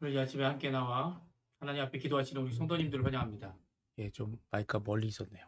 오늘 이 아침에 함께 나와 하나님 앞에 기도하시는 우리 성도님들을 환영합니다. 예, 좀 마이크가 멀리 있었네요.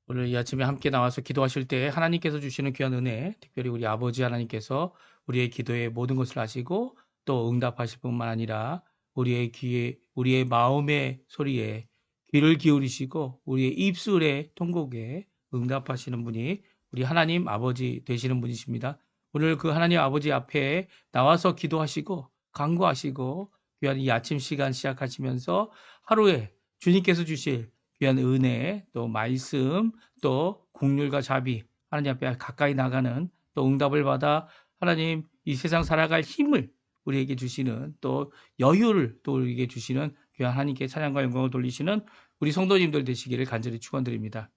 오늘 이 아침에 함께 나와서 기도하실 때 하나님께서 주시는 귀한 은혜, 특별히 우리 아버지 하나님께서 우리의 기도에 모든 것을 아시고 또 응답하실 뿐만 아니라 우리의 귀에, 우리의 마음의 소리에 귀를 기울이시고 우리의 입술의 통곡에 응답하시는 분이 우리 하나님 아버지 되시는 분이십니다. 오늘 그 하나님 아버지 앞에 나와서 기도하시고 간구하시고 귀한 이 아침 시간 시작하시면서 하루에 주님께서 주실 귀한 은혜, 또 말씀, 또 국률과 자비, 하나님 앞에 가까이 나가는 또 응답을 받아 하나님 이 세상 살아갈 힘을 우리에게 주시는 또 여유를 또 우리에게 주시는 귀한 하나님께 찬양과 영광을 돌리시는 우리 성도님들 되시기를 간절히 축원드립니다.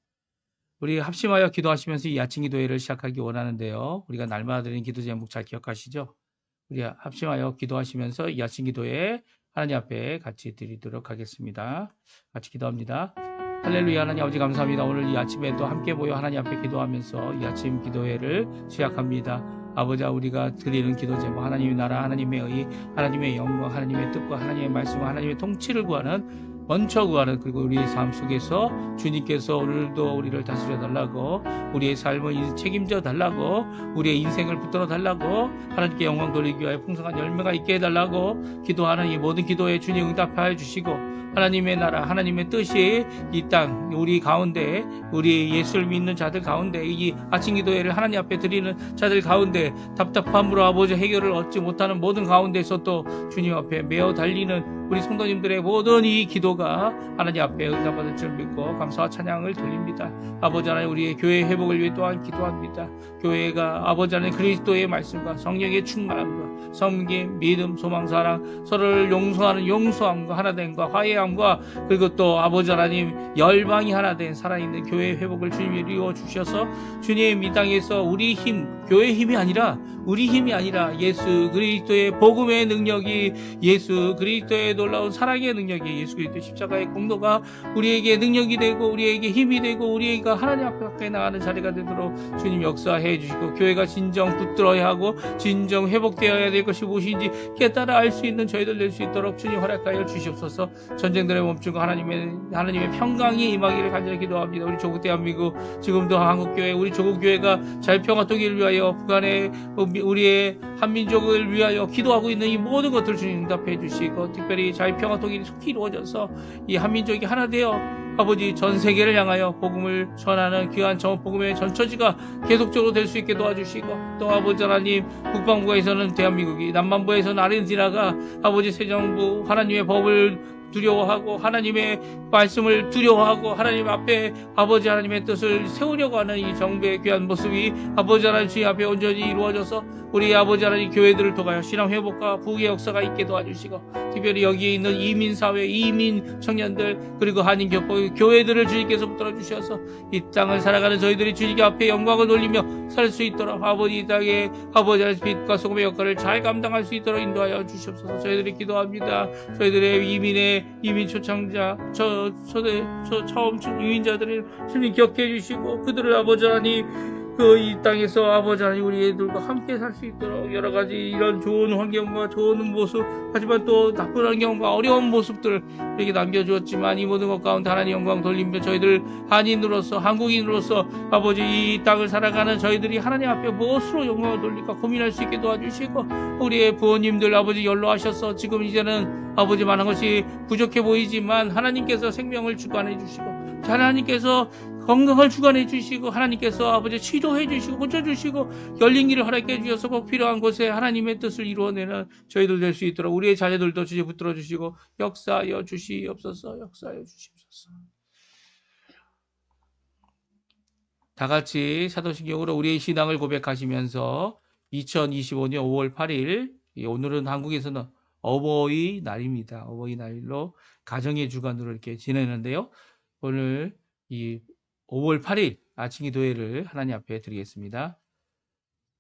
우리 합심하여 기도하시면서 이 아침 기도회를 시작하기 원하는데요. 우리가 날마다 드리는 기도 제목 잘 기억하시죠? 우리 합심하여 기도하시면서 이 아침 기도회 하나님 앞에 같이 드리도록 하겠습니다. 같이 기도합니다. 할렐루야. 하나님 아버지 감사합니다. 오늘 이 아침에 또 함께 모여 하나님 앞에 기도하면서 이 아침 기도회를 시작합니다. 아버지, 우리가 드리는 기도 제목 하나님의 나라, 하나님의 의, 하나님의 영광, 하나님의 뜻과 하나님의 말씀과 하나님의 통치를 구하는, 먼저 구하는, 그리고 우리의 삶 속에서 주님께서 오늘도 우리를 다스려 달라고, 우리의 삶을 책임져 달라고, 우리의 인생을 붙들어 달라고, 하나님께 영광 돌리기 위하여 풍성한 열매가 있게 해달라고 기도하는 이 모든 기도에 주님 응답하여 주시고, 하나님의 나라, 하나님의 뜻이 이 땅, 우리 가운데, 우리 예수를 믿는 자들 가운데, 이 아침 기도회를 하나님 앞에 드리는 자들 가운데 답답함으로 아버지 해결을 얻지 못하는 모든 가운데서 또 주님 앞에 메어 달리는 우리 성도님들의 모든 이 기도가 하나님 앞에 응답받을 줄 믿고 감사와 찬양을 돌립니다. 아버지 하나님, 우리의 교회 회복을 위해 또한 기도합니다. 교회가 아버지 하나님 그리스도의 말씀과 성령의 충만함과 섬김, 믿음, 소망, 사랑, 서로를 용서하는 용서함과 하나됨과 화해함과, 그리고 또 아버지 하나님 열방이 하나 된 살아있는 교회 회복을 주님이 이루어 주셔서 주님 이 땅에서 우리 힘, 교회의 힘이 아니라, 우리 힘이 아니라 예수 그리스도의 복음의 능력이, 예수 그리스도의 놀라운 사랑의 능력이, 예수 그리스도의 십자가의 공로가 우리에게 능력이 되고 우리에게 힘이 되고 우리가 하나님 앞에 가까이 나가는 자리가 되도록 주님 역사해 주시고, 교회가 진정 붙들어야 하고 진정 회복되어야 될 것이 무엇인지 깨달아 알 수 있는 저희들 될 수 있도록 주님 허락하여 주시옵소서. 전쟁들의 멈추고 하나님의 평강이 임하기를 간절히 기도합니다. 우리 조국 대한민국, 지금도 한국교회, 우리 조국교회가 잘 평화통일을 위하여, 북한의 우리의 한민족을 위하여 기도하고 있는 이 모든 것들을 주님 응답해 주시고, 특별히 잘 평화통일이 속히 이루어져서 이 한민족이 하나 되어 아버지 전 세계를 향하여 복음을 전하는 귀한 복음의 전처지가 계속적으로 될 수 있게 도와주시고, 또 아버지 하나님 북방부에서는 대한민국이, 남반부에서는 아르헨티나가 아버지 새 정부, 하나님의 법을 두려워하고 하나님의 말씀을 두려워하고 하나님 앞에 아버지 하나님의 뜻을 세우려고 하는 이 정부의 귀한 모습이 아버지 하나님 주님 앞에 온전히 이루어져서 우리 아버지 하나님 교회들을 통하여 신앙 회복과 부흥의 역사가 있게 도와주시고, 특별히 여기에 있는 이민사회, 이민 청년들, 그리고 한인교포 교회들을 주님께서 붙들어 주셔서 이 땅을 살아가는 저희들이 주님 앞에 영광을 돌리며 살 수 있도록 아버지 이 땅에 아버지 하나님 빛과 소금의 역할을 잘 감당할 수 있도록 인도하여 주시옵소서. 저희들이 기도합니다. 저희들의 이민 초청자, 처음 이민자들을 주님 기억해 주시고, 그들을 아버지 하나님 이 땅에서 아버지 하나님 우리 애들과 함께 살 수 있도록 여러 가지 이런 좋은 환경과 좋은 모습, 하지만 또 나쁜 환경과 어려운 모습들을 이렇게 남겨주었지만, 이 모든 것 가운데 하나님 영광 돌리며 저희들 한인으로서, 한국인으로서 아버지 이 땅을 살아가는 저희들이 하나님 앞에 무엇으로 영광을 돌릴까 고민할 수 있게 도와주시고, 우리의 부모님들 아버지 연로하셔서 지금 이제는 아버지 많은 것이 부족해 보이지만 하나님께서 생명을 주관해 주시고, 하나님께서 건강을 주관해 주시고, 하나님께서 아버지 치료해 주시고 고쳐주시고 열린 길을 허락해 주셔서 꼭 필요한 곳에 하나님의 뜻을 이루어내는 저희들 될 수 있도록 우리의 자녀들도 주님 붙들어 주시고 역사하여 주시옵소서. 역사하여 주시옵소서. 다 같이 사도신경으로 우리의 신앙을 고백하시면서 2025년 5월 8일, 오늘은 한국에서는 어버이날입니다. 어버이날로 가정의 주간으로 이렇게 지내는데요. 오늘 이 5월 8일 아침 기도회를 하나님 앞에 드리겠습니다.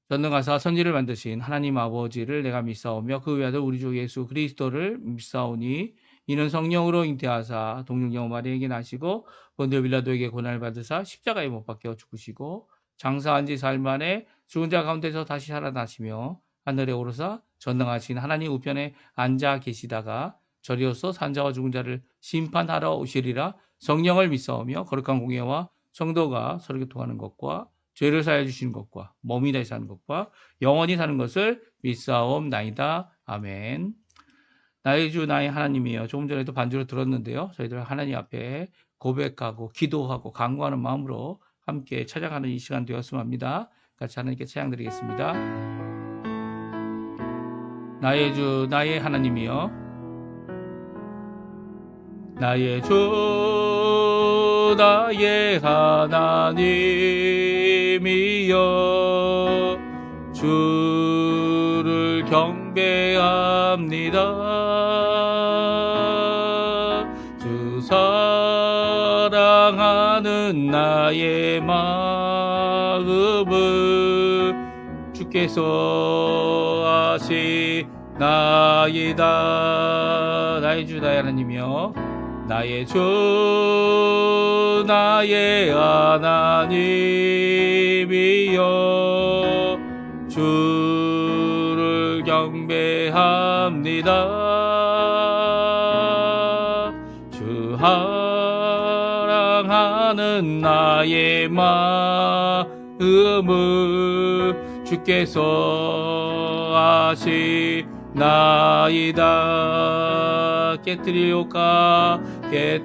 전능하사 선지를 만드신 하나님 아버지를 내가 믿사오며 그 외아들 우리 주 예수 그리스도를 믿사오니, 이는 성령으로 잉태하사 동정녀 마리아에게 나시고 본디오 빌라도에게 고난을 받으사 십자가에 못 박혀 죽으시고 장사한 지 사흘 만에 죽은 자 가운데서 다시 살아나시며 하늘에 오르사 전능하신 하나님 우편에 앉아 계시다가 저리로서 산자와 죽은 자를 심판하러 오시리라. 성령을 믿사오며 거룩한 공예와 성도가 서로 교통하는 것과 죄를 사하여 주시는 것과 몸이 다시 사는 것과 영원히 사는 것을 믿사옵나이다. 아멘. 나의 주 나의 하나님이여. 조금 전에도 반주로 들었는데요. 저희들 하나님 앞에 고백하고 기도하고 간구하는 마음으로 함께 찾아가는 이 시간 되었으면 합니다. 같이 하나님께 찬양 드리겠습니다. 나의 주 나의 하나님이여. 나의 주 나의 하나님이여. 주를 경배합니다. 주 사랑하는 나의 마음을 주께서 아시나이다. 나의 주 나의 하나님이여. 나의 주 나의 하나님이여. 주를 경배합니다. 주 사랑하는 나의 마음을 주께서 아시나이다. 깨뜨릴까 깨뜨릴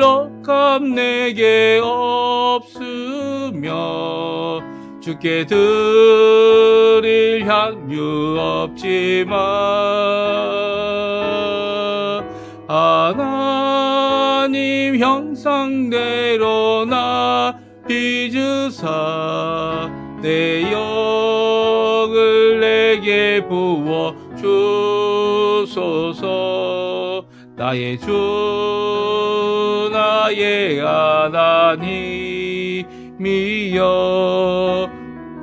억함 내게 없으며 주께 드릴 향유 없지만 하나님 형상대로 나 빚으사 내 영을 내게 부어 주소서. 나의 주 나의 하나님이여.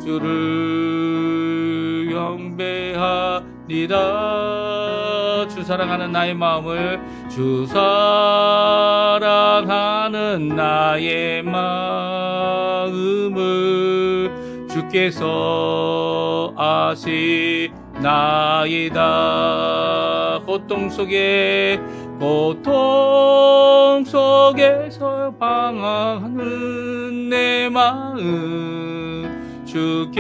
주를 경배하리다. 주 사랑하는 나의 마음을 주 사랑하는 나의 마음을 주께서 아시나이다. 고통 속에서 방황하는 내 마음 주께로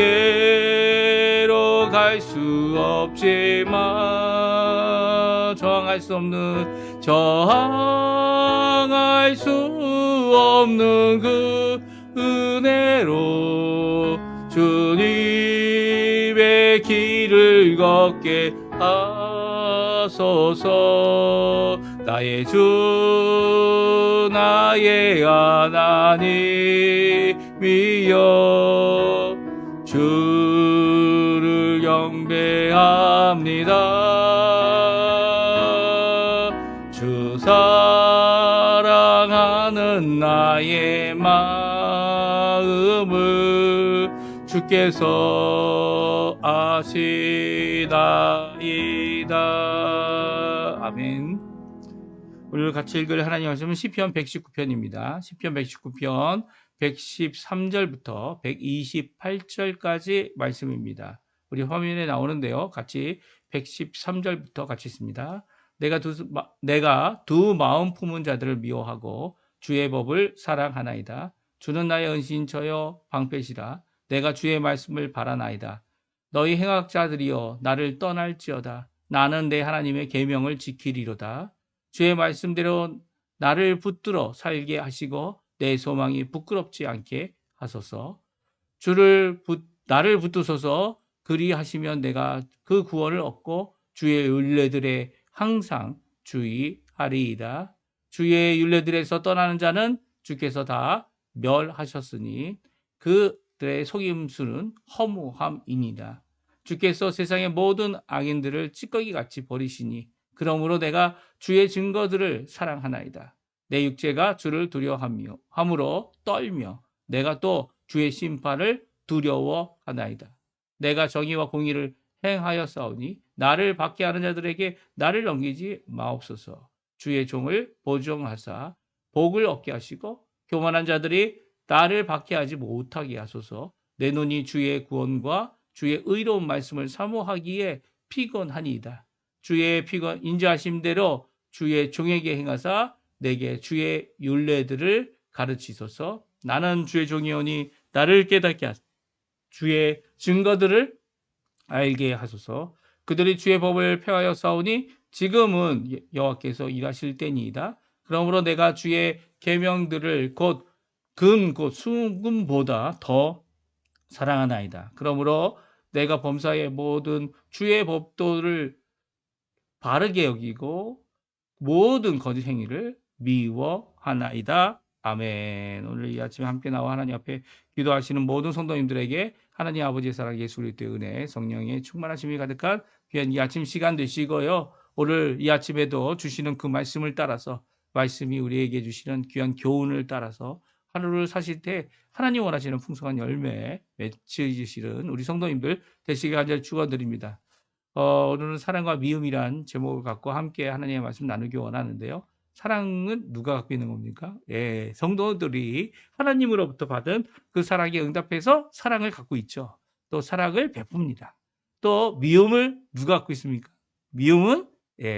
갈 수 없지만 저항할 수 없는 그 은혜로 주님의 길을 걷게 하소서. 나의 주 나의 하나님이여. 주를 경배합니다. 주 사랑하는 나의 마음을 주께서 아시나이다. 아멘. 오늘 같이 읽을 하나님 말씀은 시편 119편입니다. 시편 119편 113절부터 128절까지 말씀입니다. 우리 화면에 나오는데요. 같이 113절부터 같이 있습니다. 내가 두 마음 품은 자들을 미워하고 주의 법을 사랑하나이다. 주는 나의 은신처여 방패시라. 내가 주의 말씀을 바라나이다. 너희 행악자들이여 나를 떠날지어다. 나는 내 하나님의 계명을 지키리로다. 주의 말씀대로 나를 붙들어 살게 하시고 내 소망이 부끄럽지 않게 하소서. 나를 붙드소서. 그리하시면 내가 그 구원을 얻고 주의 율례들에 항상 주의하리이다. 주의 율례들에서 떠나는 자는 주께서 다 멸하셨으니 그들의 속임수는 허무함이니이다. 주께서 세상의 모든 악인들을 찌꺼기같이 버리시니 그러므로 내가 주의 증거들을 사랑하나이다. 내 육체가 주를 두려워함으로 떨며 내가 또 주의 심판을 두려워하나이다. 내가 정의와 공의를 행하여 싸우니 나를 받게 하는 자들에게 나를 넘기지 마옵소서. 주의 종을 보정하사 복을 얻게 하시고 교만한 자들이 나를 받게 하지 못하게 하소서. 내 눈이 주의 구원과 주의 의로운 말씀을 사모하기에 피곤하니이다. 주의 피곤 인자하심대로 주의 종에게 행하사 내게 주의 율례들을 가르치소서. 나는 주의 종이오니 나를 깨닫게 하소서. 주의 증거들을 알게 하소서. 그들이 주의 법을 폐하여 싸우니 지금은 여호와께서 일하실 때니이다. 그러므로 내가 주의 계명들을 곧 수금보다 더 사랑하나이다. 그러므로 내가 범사의 모든 주의 법도를 바르게 여기고 모든 거짓 행위를 미워하나이다. 아멘. 오늘 이 아침에 함께 나와 하나님 앞에 기도하시는 모든 성도님들에게 하나님 아버지의 사랑, 예수 그리스도의 은혜, 성령의 충만하심이 가득한 귀한 이 아침 시간 되시고요. 오늘 이 아침에도 주시는 그 말씀을 따라서, 말씀이 우리에게 주시는 귀한 교훈을 따라서 하루를 사실 때 하나님 원하시는 풍성한 열매 맺으시는 우리 성도님들 되시게 간절히 축원드립니다. 오늘은 사랑과 미움이란 제목을 갖고 함께 하나님의 말씀 나누기 원하는데요. 사랑은 누가 갖고 있는 겁니까? 예, 성도들이 하나님으로부터 받은 그 사랑에 응답해서 사랑을 갖고 있죠. 또 사랑을 베풉니다. 또 미움을 누가 갖고 있습니까? 미움은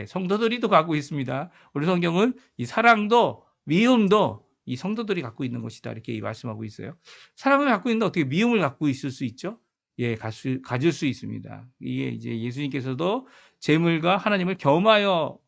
성도들이 또 갖고 있습니다. 우리 성경은 이 사랑도 미움도 이 성도들이 갖고 있는 것이다 이렇게 말씀하고 있어요. 사랑을 갖고 있는데 어떻게 미움을 갖고 있을 수 있죠? 예, 가질 수 있습니다. 이게 이제 예수님께서도 재물과 하나님을 겸하여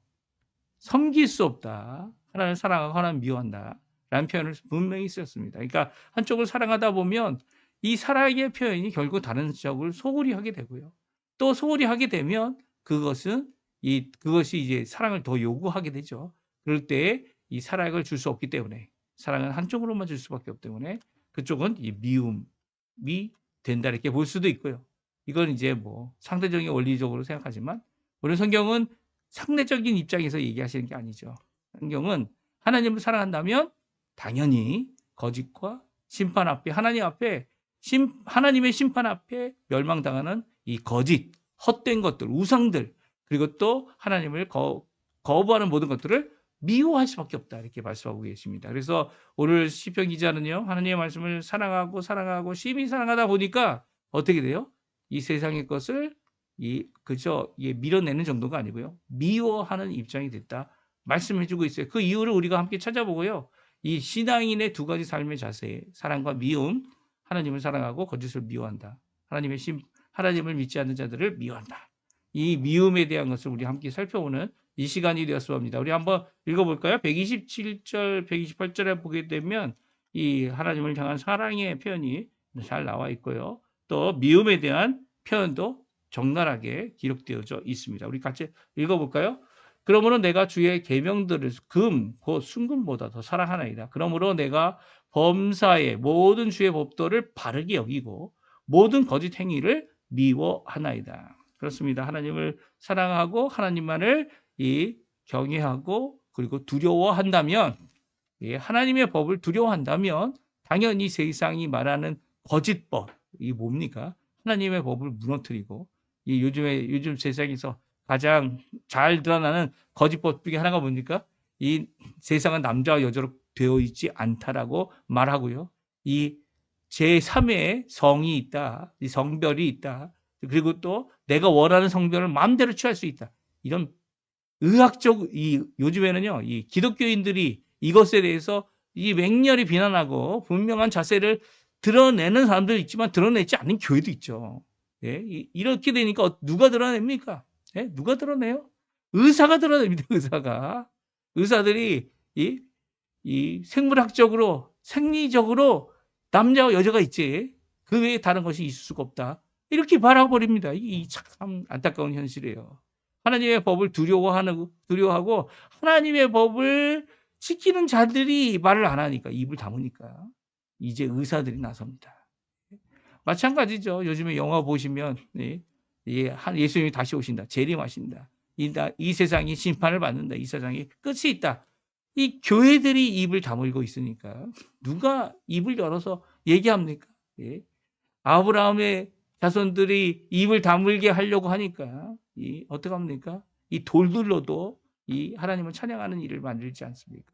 섬길 수 없다. 하나님을 사랑하고 하나님을 미워한다. 라는 표현을 분명히 쓰셨습니다. 그러니까 한쪽을 사랑하다 보면 이 사랑의 표현이 결국 다른 쪽을 소홀히 하게 되고요. 또 소홀히 하게 되면 그것이 이제 사랑을 더 요구하게 되죠. 그럴 때 이 사랑을 줄 수 없기 때문에, 사랑은 한쪽으로만 줄 수밖에 없기 때문에 그쪽은 이 미움이 된다 이렇게 볼 수도 있고요. 이건 이제 뭐 상대적인 원리적으로 생각하지만 우리 성경은 상대적인 입장에서 얘기하시는 게 아니죠. 성경은 하나님을 사랑한다면 당연히 거짓과 심판 앞에, 하나님 앞에 하나님의 심판 앞에 멸망당하는 이 거짓, 헛된 것들, 우상들, 그리고 또 하나님을 거부하는 모든 것들을 미워할 수밖에 없다 이렇게 말씀하고 계십니다. 그래서 오늘 시편 기자는요, 하나님의 말씀을 사랑하고 심히 사랑하다 보니까 어떻게 돼요? 이 세상의 것을 그저 밀어내는 정도가 아니고요, 미워하는 입장이 됐다 말씀해주고 있어요. 그 이유를 우리가 함께 찾아보고요, 이 신앙인의 두 가지 삶의 자세, 사랑과 미움, 하나님을 사랑하고 거짓을 미워한다. 하나님을 믿지 않는 자들을 미워한다. 이 미움에 대한 것을 우리 함께 살펴보는 이 시간이 되었으면 합니다. 우리 한번 읽어볼까요? 127절, 128절에 보게 되면 이 하나님을 향한 사랑의 표현이 잘 나와 있고요. 또 미움에 대한 표현도 적나라하게 기록되어져 있습니다. 우리 같이 읽어볼까요? 그러므로 내가 주의 계명들을 곧 순금보다 더 사랑하나이다. 그러므로 내가 범사의 모든 주의 법도를 바르게 여기고 모든 거짓 행위를 미워하나이다. 그렇습니다. 하나님을 사랑하고 하나님만을 경외하고 그리고 두려워한다면, 하나님의 법을 두려워한다면 당연히 세상이 말하는 거짓법, 이 뭡니까? 하나님의 법을 무너뜨리고 요즘 세상에서 가장 잘 드러나는 거짓법 중에 하나가 뭡니까? 이 세상은 남자와 여자로 되어 있지 않다라고 말하고요. 이 제3의 성이 있다. 이 성별이 있다. 그리고 또 내가 원하는 성별을 마음대로 취할 수 있다. 이런 의학적, 요즘에는요, 이 기독교인들이 이것에 대해서 이 맹렬히 비난하고 분명한 자세를 드러내는 사람도 있지만 드러내지 않는 교회도 있죠. 예? 이렇게 되니까 누가 드러냅니까? 예? 누가 드러내요? 의사가 드러냅니다. 의사들이 이 생물학적으로, 생리적으로 남자와 여자가 있지 그 외에 다른 것이 있을 수가 없다. 이렇게 바라버립니다. 이 참 안타까운 현실이에요. 하나님의 법을 두려워하고 하나님의 법을 지키는 자들이 말을 안 하니까, 입을 다무니까 이제 의사들이 나섭니다. 마찬가지죠. 요즘에 영화 보시면 예수님이 다시 오신다. 재림하신다. 이 세상이 심판을 받는다. 이 세상이 끝이 있다. 이 교회들이 입을 다물고 있으니까 누가 입을 열어서 얘기합니까? 아브라함의 자손들이 입을 다물게 하려고 하니까 어떻게 합니까? 이 돌들로도 이 하나님을 찬양하는 일을 만들지 않습니까?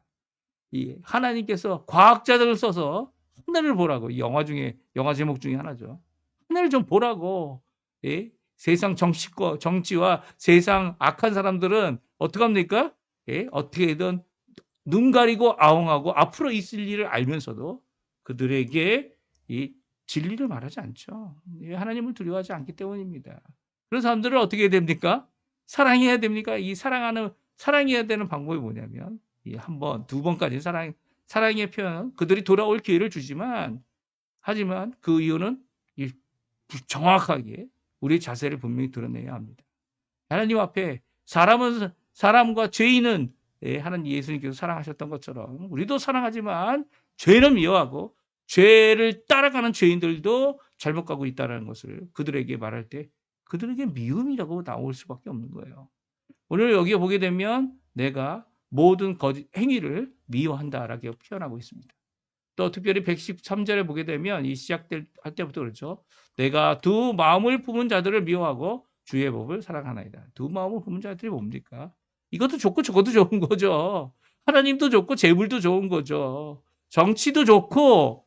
이 하나님께서 과학자들을 써서 하늘을 보라고, 이 영화 제목 중에 하나죠. 하늘을 좀 보라고, 예? 세상 정치권, 정치와 세상 악한 사람들은 어떻게 합니까? 예? 어떻게든 눈 가리고 아웅하고 앞으로 있을 일을 알면서도 그들에게 이 진리를 말하지 않죠. 하나님을 두려워하지 않기 때문입니다. 그런 사람들은 어떻게 해야 됩니까? 사랑해야 됩니까? 이 사랑해야 되는 방법이 뭐냐면, 이 한 번, 두 번까지 사랑의 표현, 그들이 돌아올 기회를 주지만, 하지만 그 이유는 정확하게 우리의 자세를 분명히 드러내야 합니다. 하나님 앞에 사람과 죄인은 하나님 예수님께서 사랑하셨던 것처럼 우리도 사랑하지만 죄는 미워하고 죄를 따라가는 죄인들도 잘못 가고 있다는 것을 그들에게 말할 때 그들에게 미움이라고 나올 수밖에 없는 거예요. 오늘 여기에 보게 되면 내가 모든 거짓 행위를 미워한다라고 표현하고 있습니다. 또 특별히 113절에 보게 되면 이 시작할 때부터 그렇죠. 내가 두 마음을 품은 자들을 미워하고 주의 법을 사랑하나이다. 두 마음을 품은 자들이 뭡니까? 이것도 좋고 저것도 좋은 거죠. 하나님도 좋고 재물도 좋은 거죠. 정치도 좋고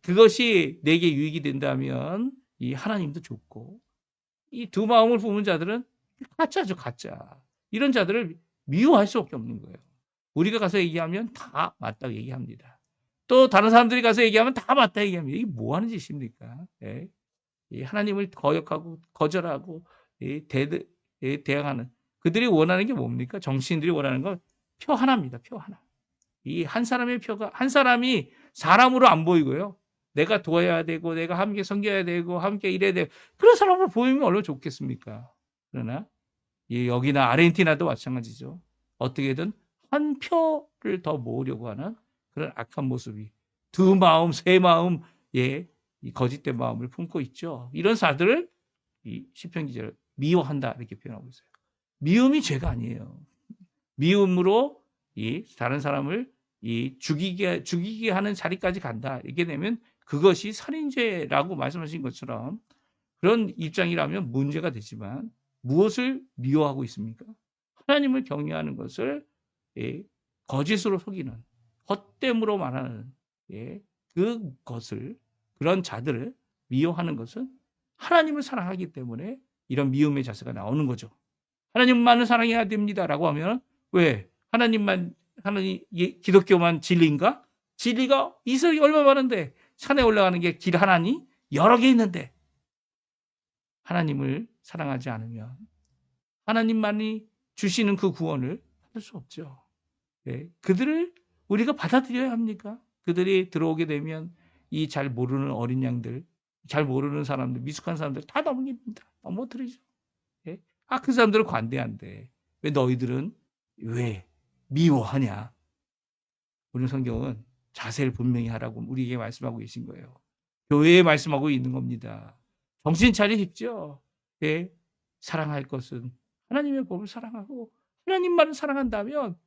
그것이 내게 유익이 된다면 이 하나님도 좋고 이 두 마음을 품은 자들은 가짜죠, 가짜. 이런 자들을 미워할 수밖에 없는 거예요. 우리가 가서 얘기하면 다 맞다고 얘기합니다. 또 다른 사람들이 가서 얘기하면 다 맞다 얘기합니다. 이게 뭐 하는 짓입니까? 예? 하나님을 거역하고 거절하고 대항하는 그들이 원하는 게 뭡니까? 정치인들이 원하는 건 표 하나입니다. 표 하나. 이 한 사람의 표가 한 사람이 사람으로 안 보이고요. 내가 도와야 되고 내가 함께 섬겨야 되고 함께 일해야 되고 그런 사람을 보이면 얼마나 좋겠습니까? 그러나 여기나 아르헨티나도 마찬가지죠. 어떻게든 한 표를 더 모으려고 하는 그런 악한 모습이 두 마음, 세 마음, 이 거짓된 마음을 품고 있죠. 이런 사들을 이 시편 기자를 미워한다 이렇게 표현하고 있어요. 미움이 죄가 아니에요. 미움으로 이 다른 사람을 죽이게 하는 자리까지 간다. 이렇게 되면 그것이 살인죄라고 말씀하신 것처럼 그런 입장이라면 문제가 되지만 무엇을 미워하고 있습니까? 하나님을 경외하는 것을 거짓으로 속이는 헛됨으로 말하는 그것을 그런 자들을 미워하는 것은 하나님을 사랑하기 때문에 이런 미움의 자세가 나오는 거죠. 하나님만을 사랑해야 됩니다라고 하면 왜 하나님 기독교만 진리인가? 진리가 이슬이 얼마 많은데 산에 올라가는 게 길 하나니 여러 개 있는데 하나님을 사랑하지 않으면 하나님만이 주시는 그 구원을 받을 수 없죠. 그들을 우리가 받아들여야 합니까? 그들이 들어오게 되면 이 잘 모르는 어린 양들, 잘 모르는 사람들, 미숙한 사람들 다 넘깁니다. 넘어뜨리죠. 그 사람들은 관대한데 왜 너희들은 왜 미워하냐? 오늘 성경은 자세를 분명히 하라고 우리에게 말씀하고 계신 거예요. 교회에 말씀하고 있는 겁니다. 정신 차리십시오. 사랑할 것은 하나님의 법을 사랑하고 하나님만을 사랑한다면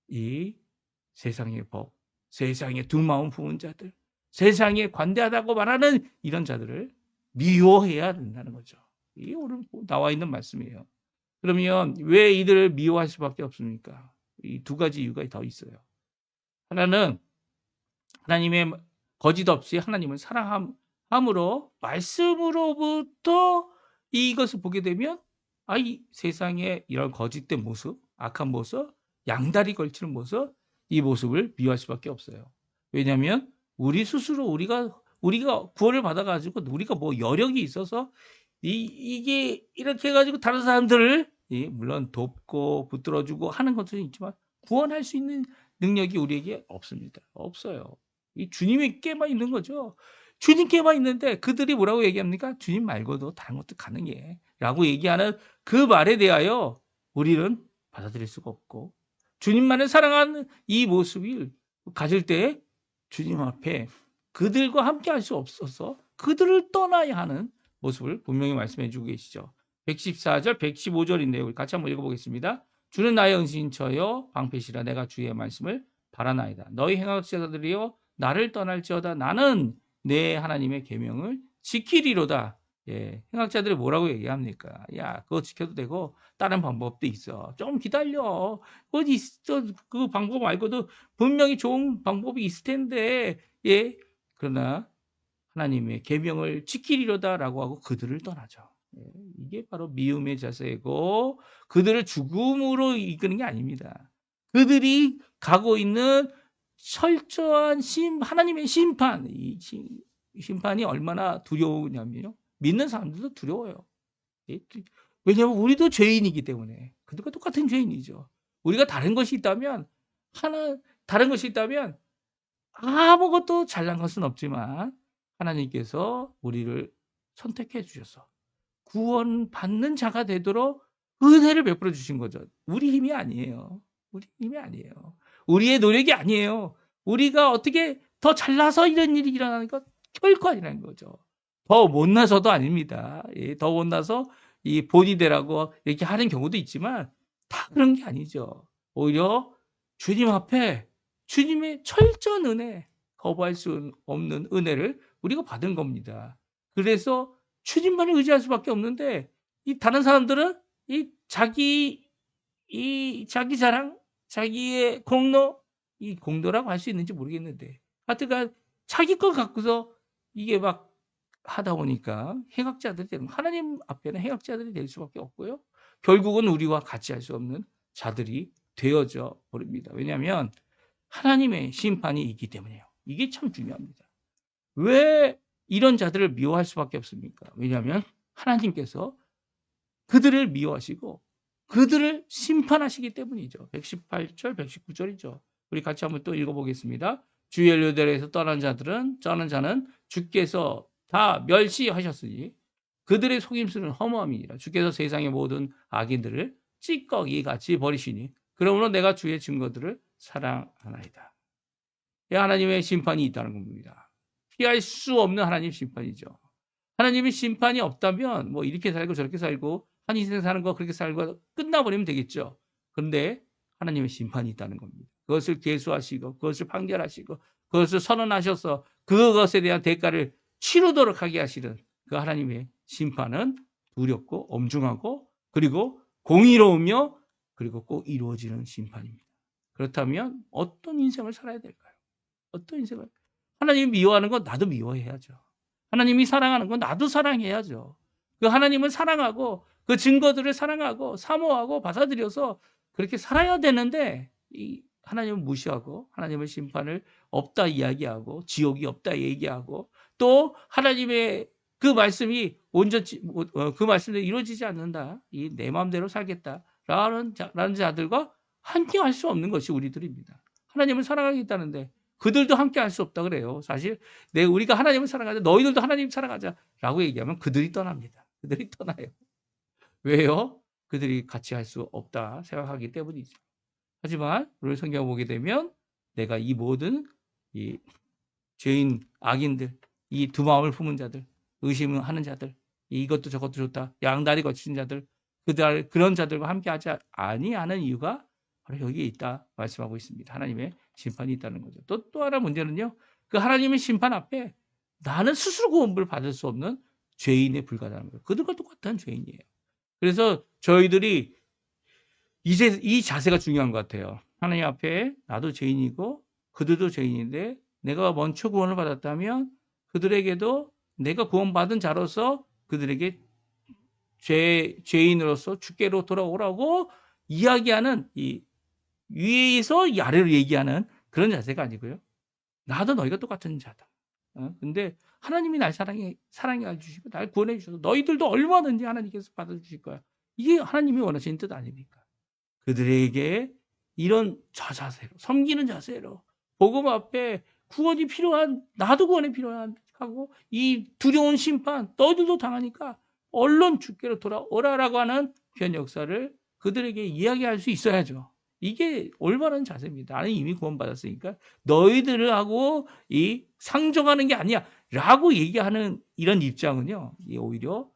이 세상의 법, 세상의 두 마음 품은 자들, 세상에 관대하다고 말하는 이런 자들을 미워해야 된다는 거죠. 이게 오늘 나와 있는 말씀이에요. 그러면 왜 이들을 미워할 수밖에 없습니까? 이 두 가지 이유가 더 있어요. 하나는 하나님의 거짓 없이 하나님을 사랑함으로 말씀으로부터 이것을 보게 되면 이 세상에 이런 거짓된 모습, 악한 모습, 양다리 걸치는 모습, 이 모습을 미워할 수밖에 없어요. 왜냐하면 우리 스스로 우리가 구원을 받아가지고 우리가 뭐 여력이 있어서 이게 이렇게 해가지고 다른 사람들을 물론 돕고 붙들어주고 하는 것은 있지만 구원할 수 있는 능력이 우리에게 없습니다. 없어요. 이 주님께만 있는 거죠. 주님께만 있는데 그들이 뭐라고 얘기합니까? 주님 말고도 다른 것도 가능해. 라고 얘기하는 그 말에 대하여 우리는 받아들일 수가 없고 주님만을 사랑하는 이 모습을 가질 때 주님 앞에 그들과 함께 할 수 없어서 그들을 떠나야 하는 모습을 분명히 말씀해 주고 계시죠. 114절, 115절인데요. 우리 같이 한번 읽어보겠습니다. 주는 나의 은신처여 방패시라 내가 주의 말씀을 바라나이다. 너희 행악자들이여 나를 떠날지어다 나는 내 하나님의 계명을 지키리로다. 행악자들이 뭐라고 얘기합니까? 야, 그거 지켜도 되고 다른 방법도 있어. 좀 기다려. 그 방법 말고도 분명히 좋은 방법이 있을 텐데. 그러나 하나님의 계명을 지키리로다라고 하고 그들을 떠나죠. 이게 바로 미움의 자세고 그들을 죽음으로 이끄는 게 아닙니다. 그들이 가고 있는 철저한 하나님의 심판, 이 심판이 얼마나 두려우냐면요. 믿는 사람들도 두려워요. 왜냐하면 우리도 죄인이기 때문에. 그들과 똑같은 죄인이죠. 우리가 다른 것이 있다면 다른 것이 있다면 아무것도 잘난 것은 없지만 하나님께서 우리를 선택해 주셔서 구원받는 자가 되도록 은혜를 베풀어 주신 거죠. 우리 힘이 아니에요. 우리 힘이 아니에요. 우리의 노력이 아니에요. 우리가 어떻게 더 잘나서 이런 일이 일어나는 것 결코 아니라는 거죠. 더 못나서도 아닙니다. 더 못나서 이 본이 되라고 이렇게 하는 경우도 있지만 다 그런 게 아니죠. 오히려 주님 앞에 주님의 철저한 은혜, 거부할 수 없는 은혜를 우리가 받은 겁니다. 그래서 주님만을 의지할 수밖에 없는데 이 다른 사람들은 이 자기 자랑, 자기의 공로, 이 공로라고 할 수 있는지 모르겠는데 하여튼간 자기 걸 갖고서 이게 막 하다 보니까 행악자들이 되는 하나님 앞에는 행악자들이 될 수밖에 없고요. 결국은 우리와 같이 할 수 없는 자들이 되어져 버립니다. 왜냐하면 하나님의 심판이 있기 때문이에요. 이게 참 중요합니다. 왜 이런 자들을 미워할 수밖에 없습니까? 왜냐하면 하나님께서 그들을 미워하시고 그들을 심판하시기 때문이죠. 118절, 119절이죠. 우리 같이 한번 또 읽어보겠습니다. 주 연료대로에서 떠난 자는 주께서 다 멸시하셨으니 그들의 속임수는 허무함이니라. 주께서 세상의 모든 악인들을 찌꺼기 같이 버리시니 그러므로 내가 주의 증거들을 사랑하나이다. 하나님의 심판이 있다는 겁니다. 피할 수 없는 하나님 심판이죠. 하나님의 심판이 없다면 뭐 이렇게 살고 저렇게 살고 한 인생 사는 거 그렇게 살고 끝나버리면 되겠죠. 그런데 하나님의 심판이 있다는 겁니다. 그것을 계수하시고 그것을 판결하시고 그것을 선언하셔서 그것에 대한 대가를 치르도록 하게 하시는 그 하나님의 심판은 두렵고 엄중하고 그리고 공의로우며 그리고 꼭 이루어지는 심판입니다. 그렇다면 어떤 인생을 살아야 될까요? 어떤 인생을? 하나님이 미워하는 건 나도 미워해야죠. 하나님이 사랑하는 건 나도 사랑해야죠. 그 하나님을 사랑하고 그 증거들을 사랑하고 사모하고 받아들여서 그렇게 살아야 되는데 이 하나님을 무시하고 하나님의 심판을 없다 이야기하고 지옥이 없다 얘기하고 또 하나님의 그 말씀이 온전히 그 말씀대로 이루어지지 않는다. 이 내 마음대로 살겠다라는 자들과 함께 할 수 없는 것이 우리들입니다. 하나님을 사랑하겠다는데 그들도 함께 할 수 없다 그래요. 사실 우리가 하나님을 사랑하자 너희들도 하나님 사랑하자라고 얘기하면 그들이 떠납니다. 그들이 떠나요. 왜요? 그들이 같이 할 수 없다 생각하기 때문이죠. 하지만 오늘 성경을 보게 되면 내가 이 모든 이 죄인 악인들 이 두 마음을 품은 자들 의심하는 자들 이것도 저것도 좋다 양다리 거친 자들 그런 자들과 함께하지 아니하는 이유가 바로 여기에 있다 말씀하고 있습니다. 하나님의 심판이 있다는 거죠. 또 하나 문제는요. 그 하나님의 심판 앞에 나는 스스로 구원을 받을 수 없는 죄인에 불과하다는 거예요. 그들과 똑같은 죄인이에요. 그래서 저희들이 이제 이 자세가 중요한 것 같아요. 하나님 앞에 나도 죄인이고 그들도 죄인인데 내가 먼저 구원을 받았다면 그들에게도 내가 구원받은 자로서 그들에게 죄인으로서 주께로 돌아오라고 이야기하는 이 위에서 아래로 얘기하는 그런 자세가 아니고요. 나도 너희가 똑같은 자다. 근데 하나님이 날 사랑해 주시고 날 구원해 주셔서 너희들도 얼마든지 하나님께서 받아주실 거야. 이게 하나님이 원하시는 뜻 아닙니까? 그들에게 이런 자세로 섬기는 자세로 복음 앞에 구원이 필요한 나도 구원이 필요한 하고 이 두려운 심판 너희들도 당하니까 얼른 주께로 돌아오라라고 하는 귀한 역사를 그들에게 이야기할 수 있어야죠. 이게 올바른 자세입니다. 나는 이미 구원받았으니까 너희들하고 이 상종하는 게 아니야 라고 얘기하는 이런 입장은요. 오히려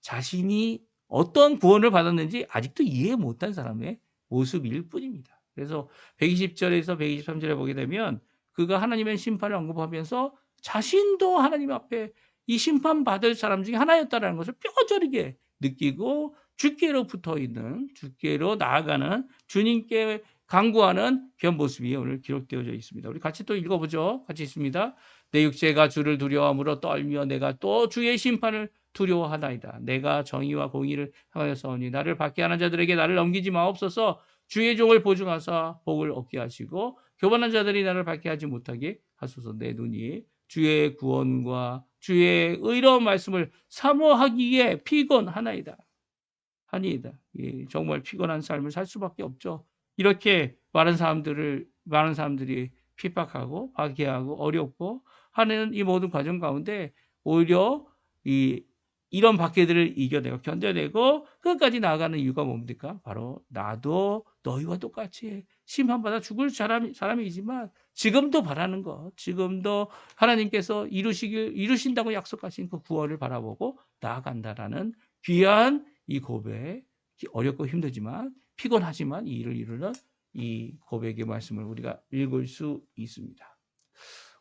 자신이 어떤 구원을 받았는지 아직도 이해 못한 사람의 모습일 뿐입니다. 그래서 120절에서 123절에 보게 되면 그가 하나님의 심판을 언급하면서 자신도 하나님 앞에 이 심판받을 사람 중에 하나였다는 것을 뼈저리게 느끼고 주께로 붙어있는 주께로 나아가는 주님께 간구하는 그런 모습이 오늘 기록되어져 있습니다. 우리 같이 또 읽어보죠. 같이 있습니다. 내 육체가 주를 두려워함으로 떨며 내가 또 주의 심판을 두려워하나이다. 내가 정의와 공의를 행하였사오니 나를 박해 하는 자들에게 나를 넘기지 마옵소서. 주의 종을 보증하사 복을 얻게 하시고 교만한 자들이 나를 박해하지 못하게 하소서. 내 눈이 주의 구원과 주의 의로운 말씀을 사모하기에 피곤하나이다. 하니이다. 정말 피곤한 삶을 살 수밖에 없죠. 이렇게 많은 사람들이 핍박하고 박해하고 어렵고 하는 이 모든 과정 가운데 오히려 이런 박해들을 이겨내고 견뎌내고 끝까지 나아가는 이유가 뭡니까? 바로 나도 너희와 똑같이 심판받아 죽을 사람이지만 지금도 바라는 것, 지금도 하나님께서 이루신다고 약속하신 그 구원을 바라보고 나아간다라는 귀한 이 고백, 어렵고 힘들지만 피곤하지만 이 일을 이루는 이 고백의 말씀을 우리가 읽을 수 있습니다.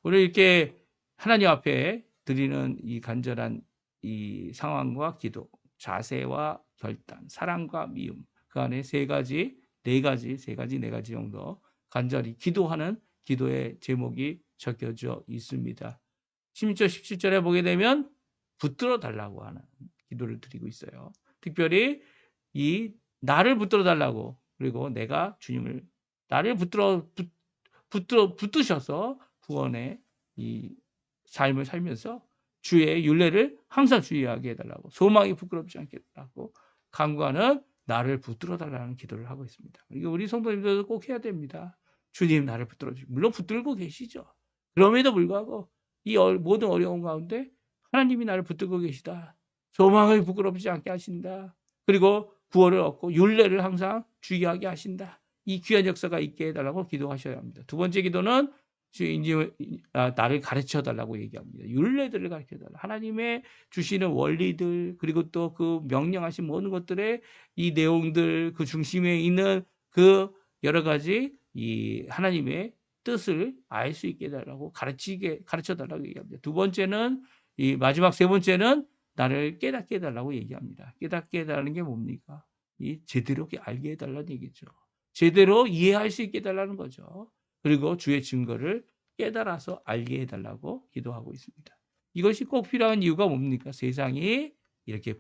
오늘 이렇게 하나님 앞에 드리는 이 간절한 이 상황과 기도, 자세와 결단, 사랑과 미움, 그 안에 네 가지 정도 간절히 기도하는 기도의 제목이 적혀져 있습니다. 16절, 17절에 보게 되면 붙들어 달라고 하는 기도를 드리고 있어요. 특별히 이 나를 붙들어 달라고, 그리고 내가 주님을 나를 붙드셔서 구원의 이 삶을 살면서 주의 율례를 항상 주의하게 해달라고, 소망이 부끄럽지 않게 해달라고 간구하는 나를 붙들어 달라는 기도를 하고 있습니다. 이거 우리 성도님들도 꼭 해야 됩니다. 주님 나를 붙들어 주시고, 물론 붙들고 계시죠. 그럼에도 불구하고 이 모든 어려움 가운데 하나님이 나를 붙들고 계시다. 소망을 부끄럽지 않게 하신다. 그리고 구원을 얻고 율례를 항상 주의하게 하신다. 이 귀한 역사가 있게 해달라고 기도하셔야 합니다. 두 번째 기도는 나를 가르쳐달라고 얘기합니다. 율례들을 가르쳐달라. 하나님의 주시는 원리들, 그리고 또 그 명령하신 모든 것들의 이 내용들, 그 중심에 있는 그 여러 가지 이 하나님의 뜻을 알 수 있게 해달라고 가르쳐달라고 얘기합니다. 두 번째는 이 마지막 세 번째는 나를 깨닫게 해달라고 얘기합니다. 깨닫게 해달라는 게 뭡니까? 이 제대로 알게 해달라는 얘기죠. 제대로 이해할 수 있게 해달라는 거죠. 그리고 주의 증거를 깨달아서 알게 해달라고 기도하고 있습니다. 이것이 꼭 필요한 이유가 뭡니까? 세상이 이렇게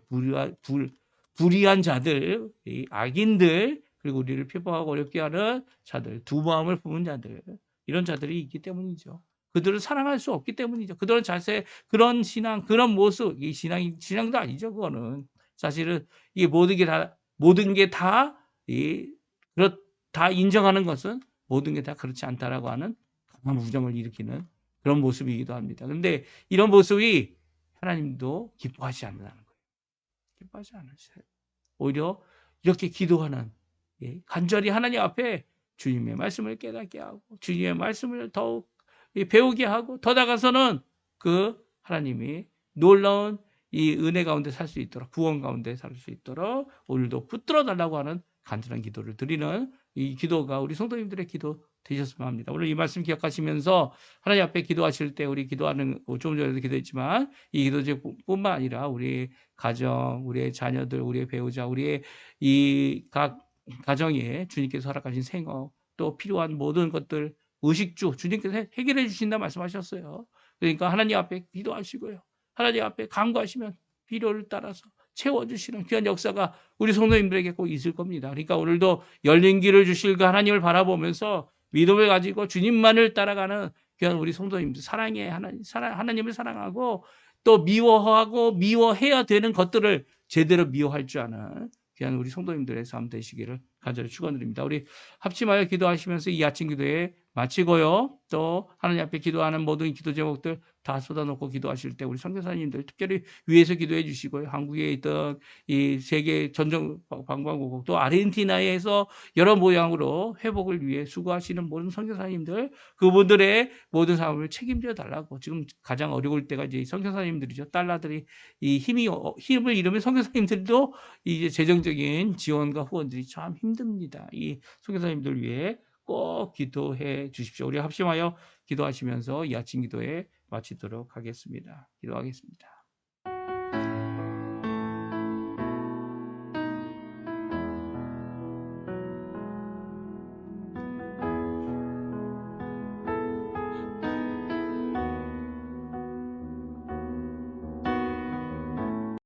불의한 자들, 악인들, 그리고 우리를 핍박하고 어렵게 하는 자들, 두 마음을 품은 자들, 이런 자들이 있기 때문이죠. 그들을 사랑할 수 없기 때문이죠. 그들은 자세, 그런 신앙, 그런 모습, 이 신앙도 아니죠. 그거는 사실은 이게 모든 게 다 인정하는 것은 모든 게 다 그렇지 않다라고 하는 강한 부정을 일으키는 그런 모습이기도 합니다. 그런데 이런 모습이 하나님도 기뻐하지 않는다는 거예요. 기뻐하지 않으세요. 오히려 이렇게 기도하는, 간절히 하나님 앞에 주님의 말씀을 깨닫게 하고 주님의 말씀을 더욱 배우게 하고, 더 나아가서는 그 하나님이 놀라운 이 은혜 가운데 살 수 있도록, 구원 가운데 살 수 있도록 오늘도 붙들어 달라고 하는 간절한 기도를 드리는 이 기도가 우리 성도님들의 기도 되셨으면 합니다. 오늘 이 말씀 기억하시면서 하나님 앞에 기도하실 때 우리 기도하는, 좀 전에도 기도했지만 이 기도제뿐만 아니라 우리 가정, 우리의 자녀들, 우리의 배우자, 우리의 이 각 가정에 주님께서 허락하신 생업, 또 필요한 모든 것들, 의식주 주님께서 해결해 주신다 말씀하셨어요. 그러니까 하나님 앞에 기도하시고요. 하나님 앞에 간구하시면 필요를 따라서 채워주시는 귀한 역사가 우리 성도님들에게 꼭 있을 겁니다. 그러니까 오늘도 열린 길을 주실 그 하나님을 바라보면서 믿음을 가지고 주님만을 따라가는 귀한 우리 성도님들, 하나님을 사랑하고 또 미워해야 되는 것들을 제대로 미워할 줄 아는 귀한 우리 성도님들의 삶 되시기를 간절히 축원드립니다. 우리 합심하여 기도하시면서 이 아침 기도에 마치고요. 또 하나님 앞에 기도하는 모든 기도 제목들 다 쏟아놓고 기도하실 때 우리 선교사님들 특별히 위에서 기도해 주시고요. 한국에 있던 이 세계 전정 관광국, 또 아르헨티나에서 여러 모양으로 회복을 위해 수고하시는 모든 선교사님들, 그분들의 모든 삶을 책임져 달라고. 지금 가장 어려울 때가 이제 선교사님들이죠. 달러들이 힘을 잃으면 선교사님들도 이제 재정적인 지원과 후원들이 참 힘듭니다. 이 선교사님들 위해 꼭 기도해 주십시오. 우리 합심하여 기도하시면서 이 아침 기도에 마치도록 하겠습니다. 기도하겠습니다.